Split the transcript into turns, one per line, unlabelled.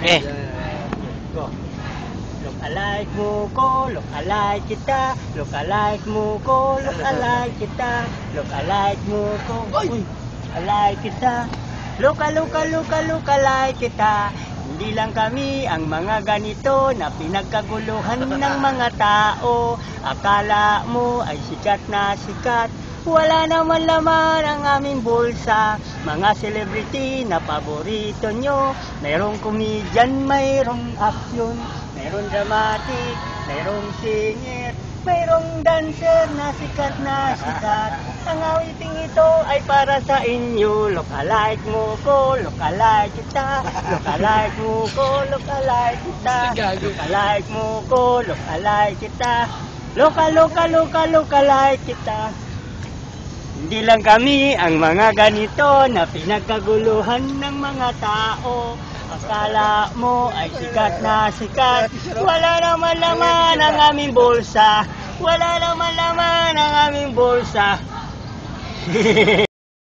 Okay.
Go. Look alike mo ko, look alike kita. Look alike mo ko, look alike kita. Look alike mo ko, uy, alike kita. Look alike kita. Hindi lang kami ang mga ganito na pinagkaguluhan ng mga tao. Akala mo ay sikat na sikat. Wala naman laman ang aming bulsa. Mga celebrity na paborito nyo. Mayroong comedian, mayroong action, mayroong dramatic, mayroong singer, mayroong dancer na sikat na sikat. Ang awiting ito ay para sa inyo. Look alike mo ko, look alike kita. Look alike mo ko, look alike kita. Look alike mo ko, look alike kita. Look alike kita. Hindi lang kami ang mga ganito na pinagkaguluhan ng mga tao. Akala mo ay sikat na sikat. Wala naman laman ang aming bulsa. Wala naman laman ang aming bulsa.